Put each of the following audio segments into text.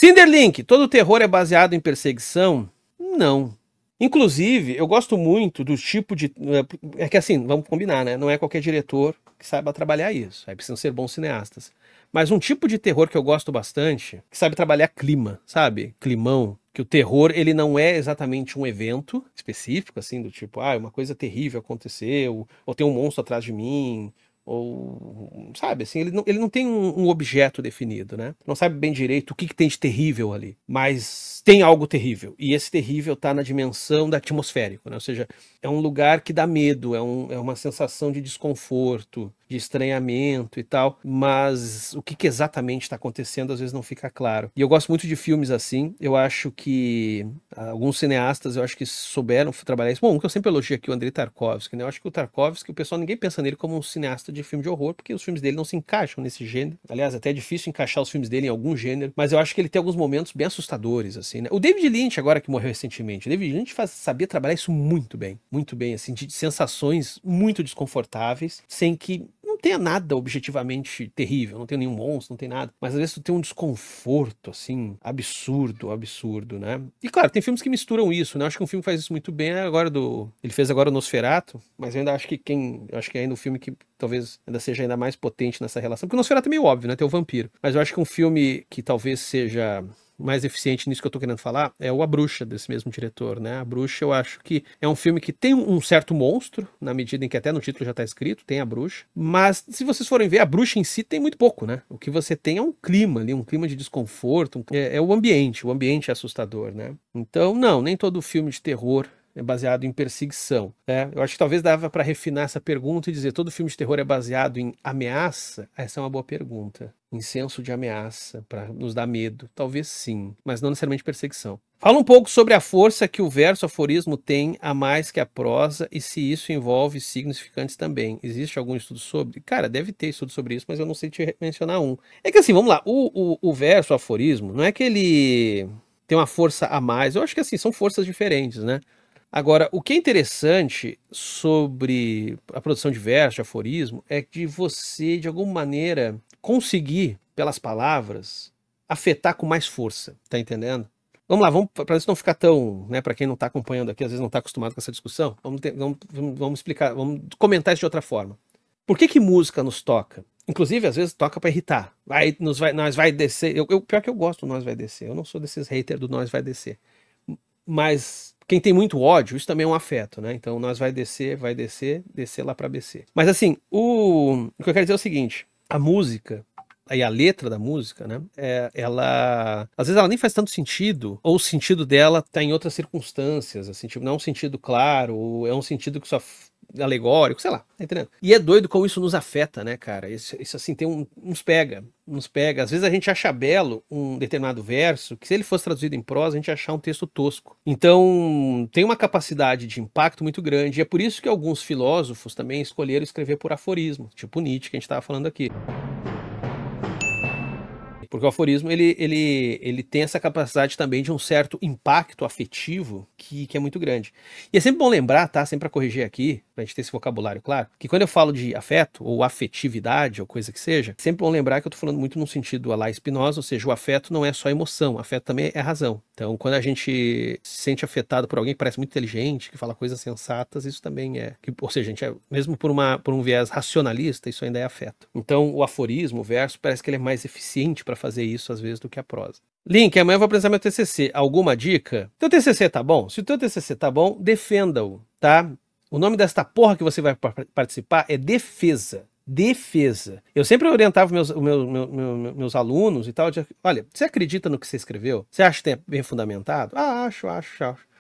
Cinderlink, todo terror é baseado em perseguição? Não. Inclusive, eu gosto muito do tipo de... É que assim, vamos combinar, né? Não é qualquer diretor que saiba trabalhar isso. Aí precisam ser bons cineastas. Mas um tipo de terror que eu gosto bastante, que sabe trabalhar clima, sabe? Climão. Que o terror, ele não é exatamente um evento específico, assim, do tipo, uma coisa terrível aconteceu, ou tem um monstro atrás de mim, ou, sabe, assim, ele não tem um objeto definido, né? Não sabe bem direito o que tem de terrível ali, mas tem algo terrível, e esse terrível tá na dimensão da atmosférico, né? Ou seja, é um lugar que dá medo, é uma sensação de desconforto, de estranhamento e tal, mas o que exatamente está acontecendo às vezes não fica claro. E eu gosto muito de filmes assim, eu acho que alguns cineastas, eu acho que souberam trabalhar isso. Bom, um que eu sempre elogio aqui, o Andrei Tarkovsky, né? Eu acho que o Tarkovsky, o pessoal, ninguém pensa nele como um cineasta de filme de horror, porque os filmes dele não se encaixam nesse gênero. Aliás, até é difícil encaixar os filmes dele em algum gênero, mas eu acho que ele tem alguns momentos bem assustadores, assim, né? O David Lynch, agora que morreu recentemente, o David Lynch sabia trabalhar isso muito bem, assim, de sensações muito desconfortáveis, sem que não tenha nada objetivamente terrível, não tem nenhum monstro, não tem nada, mas às vezes tu tem um desconforto, assim, absurdo, né? E claro, tem filmes que misturam isso, né? Eu acho que um filme que faz isso muito bem é agora ele fez agora o Nosferatu, mas eu ainda acho que eu acho que é ainda um filme que talvez ainda seja ainda mais potente nessa relação, porque o Nosferatu é meio óbvio, né? Tem o vampiro, mas eu acho que um filme que talvez seja mais eficiente nisso que eu tô querendo falar é o A Bruxa, desse mesmo diretor, né? A Bruxa, eu acho que é um filme que tem um certo monstro, na medida em que até no título já tá escrito, tem a bruxa, mas se vocês forem ver, a bruxa em si tem muito pouco, né? O que você tem é um clima ali, um clima de desconforto, é o ambiente é assustador, né? Então, não, nem todo filme de terror é baseado em perseguição. Eu acho que talvez dava para refinar essa pergunta e dizer, todo filme de terror é baseado em ameaça? Essa é uma boa pergunta. Em senso de ameaça, para nos dar medo. Talvez sim, mas não necessariamente perseguição. Fala um pouco sobre a força que o verso aforismo tem a mais que a prosa e se isso envolve significantes também. Existe algum estudo sobre? Cara, deve ter estudo sobre isso, mas eu não sei te mencionar um. É que assim, vamos lá, o verso aforismo, não é que ele tem uma força a mais, eu acho que assim, são forças diferentes, né? Agora, o que é interessante sobre a produção de verso, de aforismo, é de você, de alguma maneira, conseguir, pelas palavras, afetar com mais força, tá entendendo? Vamos lá, para isso não ficar tão, né, para quem não está acompanhando aqui, às vezes não está acostumado com essa discussão, vamos explicar, vamos comentar isso de outra forma. Por que música nos toca? Inclusive, às vezes toca para irritar. Nós vai descer. Pior que eu gosto do Nós Vai Descer. Eu não sou desses haters do Nós Vai Descer. Mas quem tem muito ódio, isso também é um afeto, né? Então nós vai descer lá para BC. Mas assim, o que eu quero dizer é o seguinte, a música, aí a letra da música, né? Ela, às vezes ela nem faz tanto sentido, ou o sentido dela tá em outras circunstâncias, assim, tipo, não é um sentido claro, ou é um sentido que só alegórico, sei lá, tá entendendo? E é doido como isso nos afeta, né, cara? Isso assim, tem nos pega. Às vezes a gente acha belo um determinado verso, que se ele fosse traduzido em prosa, a gente ia achar um texto tosco. Então, tem uma capacidade de impacto muito grande, e é por isso que alguns filósofos também escolheram escrever por aforismo, tipo Nietzsche, que a gente estava falando aqui. Porque o aforismo, ele tem essa capacidade também de um certo impacto afetivo que é muito grande. E é sempre bom lembrar, tá? Sempre para corrigir aqui, pra gente ter esse vocabulário claro, que quando eu falo de afeto, ou afetividade, ou coisa que seja, sempre bom lembrar que eu tô falando muito num sentido a lá Spinoza, ou seja, o afeto não é só emoção, o afeto também é razão. Então, quando a gente se sente afetado por alguém que parece muito inteligente, que fala coisas sensatas, isso também ou seja, a gente mesmo por um viés racionalista, isso ainda é afeto. Então, o aforismo, o verso, parece que ele é mais eficiente para fazer isso, às vezes, do que a prosa. Link, amanhã eu vou apresentar meu TCC. Alguma dica? Teu TCC tá bom? Se o teu TCC tá bom, defenda-o, tá? O nome desta porra que você vai participar é defesa. Defesa. Eu sempre orientava meus alunos e tal, olha, você acredita no que você escreveu? Você acha que é bem fundamentado? Acho.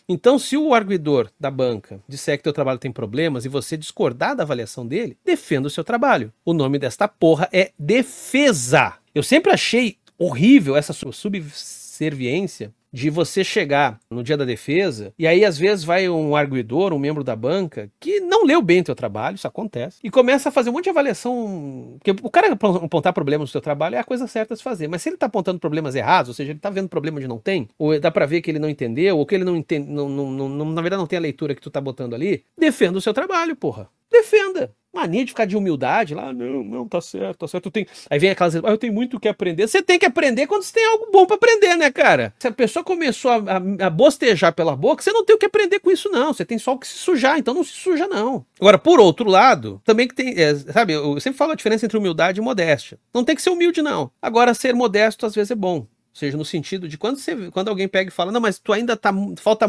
Então, se o arguidor da banca disser que teu trabalho tem problemas e você discordar da avaliação dele, defenda o seu trabalho. O nome desta porra é defesa. Eu sempre achei horrível essa subserviência de você chegar no dia da defesa, e aí às vezes vai um arguidor, um membro da banca, que não leu bem o teu trabalho, isso acontece, e começa a fazer um monte de avaliação, porque o cara apontar problemas no seu trabalho é a coisa certa a se fazer, mas se ele tá apontando problemas errados, ou seja, ele tá vendo problema onde não tem, ou dá pra ver que ele não entendeu, ou que ele não entende, na verdade não tem a leitura que tu tá botando ali, defenda o seu trabalho, porra. Defenda. mania de ficar de humildade lá, não, tá certo, tá certo. Aí vem aquelas, eu tenho muito o que aprender. Você tem que aprender quando você tem algo bom pra aprender, né, cara? Se a pessoa começou a bostejar pela boca, você não tem o que aprender com isso, não. Você tem só o que se sujar, então não se suja, não. Agora, por outro lado, também que tem, sabe, eu sempre falo a diferença entre humildade e modéstia. Não tem que ser humilde, não. Agora, ser modesto às vezes é bom. Ou seja, no sentido de quando alguém pega e fala, não, mas tu ainda tá, falta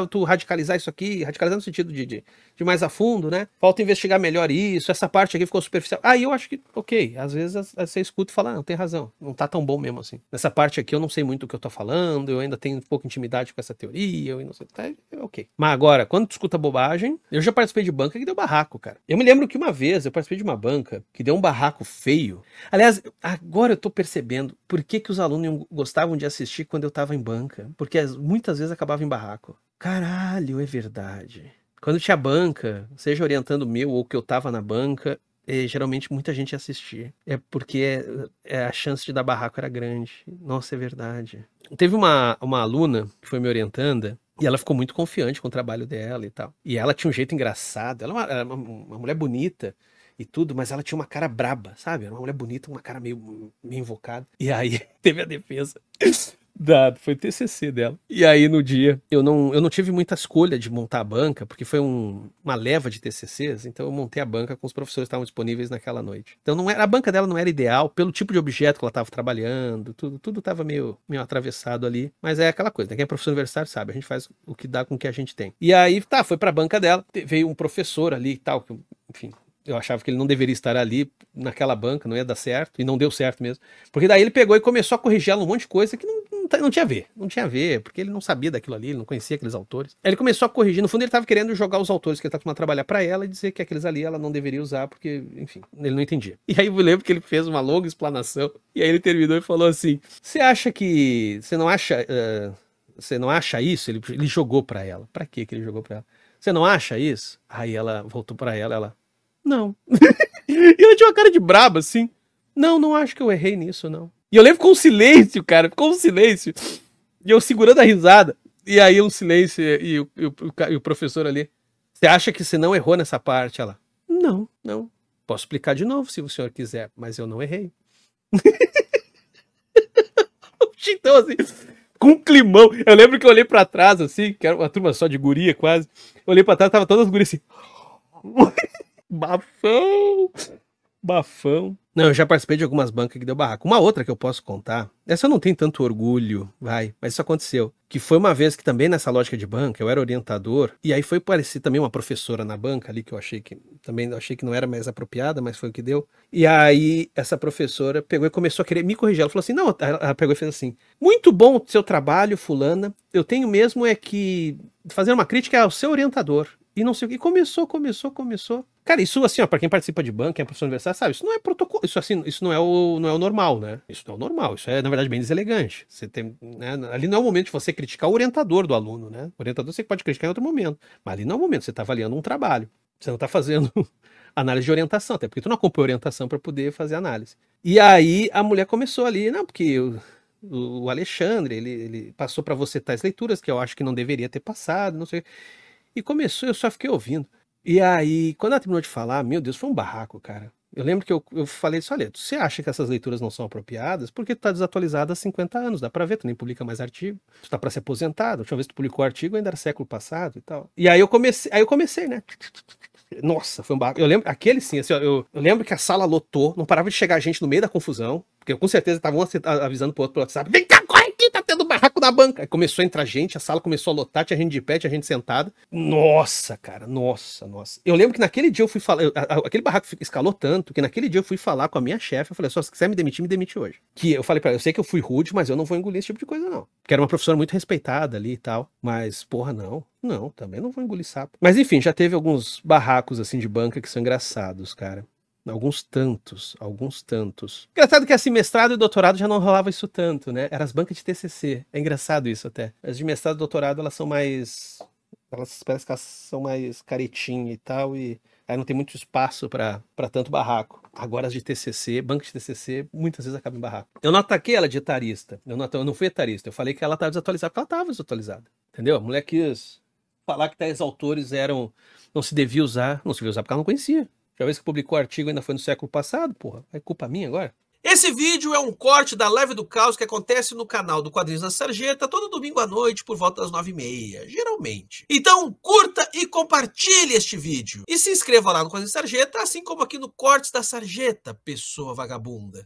tu radicalizar isso aqui, radicalizar no sentido de mais a fundo, né? Falta investigar melhor isso, essa parte aqui ficou superficial. Aí eu acho que, ok, às vezes você escuta e fala, não, tem razão, não tá tão bom mesmo assim. Nessa parte aqui eu não sei muito o que eu tô falando, eu ainda tenho pouca intimidade com essa teoria, eu não sei, tá, ok. Mas agora, quando tu escuta bobagem, eu já participei de banca que deu barraco, cara. Eu me lembro que uma vez eu participei de uma banca que deu um barraco feio. Aliás, agora eu tô percebendo por que os alunos gostavam de assistir quando eu tava em banca, porque muitas vezes acabava em barraco. Caralho, é verdade. Quando tinha banca, seja orientando o meu ou que eu tava na banca, geralmente muita gente ia assistir. É porque a chance de dar barraco era grande. Nossa, é verdade. Teve uma aluna que foi me orientanda, e ela ficou muito confiante com o trabalho dela e tal. E ela tinha um jeito engraçado, ela era uma mulher bonita, e tudo, mas ela tinha uma cara braba, sabe? Era uma mulher bonita, uma cara meio invocada. E aí teve a defesa foi o TCC dela. E aí no dia, eu não tive muita escolha de montar a banca, porque foi uma leva de TCCs, então eu montei a banca com os professores que estavam disponíveis naquela noite. Então a banca dela não era ideal, pelo tipo de objeto que ela estava trabalhando, tudo estava meio atravessado ali, mas é aquela coisa, né? Quem é professor universitário sabe, a gente faz o que dá com o que a gente tem. E aí, foi pra banca dela, veio um professor ali e tal, enfim, eu achava que ele não deveria estar ali naquela banca, não ia dar certo, e não deu certo mesmo. Porque daí ele pegou e começou a corrigir ela um monte de coisa que não tinha a ver, porque ele não sabia daquilo ali, ele não conhecia aqueles autores. Aí ele começou a corrigir, no fundo ele estava querendo jogar os autores que ele estava acostumado a trabalhar para ela e dizer que aqueles ali ela não deveria usar, porque, enfim, ele não entendia. E aí eu lembro que ele fez uma longa explanação, e aí ele terminou e falou assim, você acha que, você não acha isso? Ele jogou para ela. Para que ele jogou para ela? Você não acha isso? Aí ela voltou para ela, não. E ela tinha uma cara de braba, assim. Não acho que eu errei nisso, não. E eu lembro com um silêncio, cara. Ficou um silêncio. E eu segurando a risada. E aí um silêncio e o professor ali. Você acha que você não errou nessa parte? Ela, não. Posso explicar de novo se o senhor quiser, mas eu não errei. Então, assim, com um climão. Eu lembro que eu olhei pra trás, assim, que era uma turma só de guria, quase. Eu olhei pra trás, tava todas as gurias assim... Bafão. Não, eu já participei de algumas bancas que deu barraco. Uma outra que eu posso contar, essa eu não tenho tanto orgulho, mas isso aconteceu. Que foi uma vez que também nessa lógica de banca, eu era orientador, e aí foi parecer também uma professora na banca ali, que eu achei que não era mais apropriada, mas foi o que deu. E aí essa professora pegou e começou a querer me corrigir. Ela falou assim, não, ela pegou e fez assim, muito bom o seu trabalho, fulana, eu tenho mesmo é que fazer uma crítica ao seu orientador. E não sei o que. Começou. Cara, isso assim, ó, pra quem participa de banca, quem é professor universitário, sabe, isso não é protocolo, isso assim, isso não é o normal, né? Isso não é o normal, isso é, na verdade, bem deselegante. Você tem, né, ali não é o momento de você criticar o orientador do aluno, né? O orientador você pode criticar em outro momento, mas ali não é o momento, você tá avaliando um trabalho. Você não tá fazendo análise de orientação, até porque tu não acompanha orientação para poder fazer análise. E aí a mulher começou ali, não, porque o Alexandre, ele passou para você tais leituras que eu acho que não deveria ter passado, não sei. E começou, eu só fiquei ouvindo. E aí, quando ela terminou de falar, meu Deus, foi um barraco, cara. Eu lembro que eu falei assim, olha, você acha que essas leituras não são apropriadas? Porque tu tá desatualizado há 50 anos, dá pra ver, tu nem publica mais artigo. Tu tá pra ser aposentado, a última vez que tu publicou artigo ainda era século passado e tal. E aí eu comecei, né? Nossa, foi um barraco. Eu lembro, aquele sim, assim, ó, eu lembro que a sala lotou, não parava de chegar gente no meio da confusão, porque com certeza estavam avisando pro outro pelo WhatsApp, vem cá, corre aqui, tá tendo barraco na banca. Aí começou a entrar gente, a sala começou a lotar, tinha gente de pé, tinha gente sentada. Nossa, cara, nossa. Eu lembro que naquele dia eu fui falar, aquele barraco escalou tanto, que naquele dia eu fui falar com a minha chefe, eu falei, só se quiser me demite hoje. Que eu falei pra ela, eu sei que eu fui rude, mas eu não vou engolir esse tipo de coisa, não. Porque era uma professora muito respeitada ali e tal, mas, porra, não, também não vou engolir sapo. Mas enfim, já teve alguns barracos assim de banca que são engraçados, cara. Alguns tantos. Engraçado que assim, mestrado e doutorado já não rolava isso tanto, né? Eram as bancas de TCC. É engraçado isso até. As de mestrado e doutorado, elas são mais... parece que elas são mais caretinha e tal, e aí não tem muito espaço pra tanto barraco. Agora as de TCC, banca de TCC, muitas vezes acabam em barraco. Eu não ataquei ela de etarista. Eu não fui etarista. Eu falei que ela estava desatualizada, porque ela estava desatualizada. Entendeu? A mulher quis falar que tais autores não se devia usar porque ela não conhecia. Já vez que publicou artigo ainda foi no século passado, porra. É culpa minha agora? Esse vídeo é um corte da Live do Caos que acontece no canal do Quadrinhos da Sarjeta todo domingo à noite por volta das 9h30, geralmente. Então curta e compartilhe este vídeo. E se inscreva lá no Quadrinhos da Sarjeta, assim como aqui no Cortes da Sarjeta, pessoa vagabunda.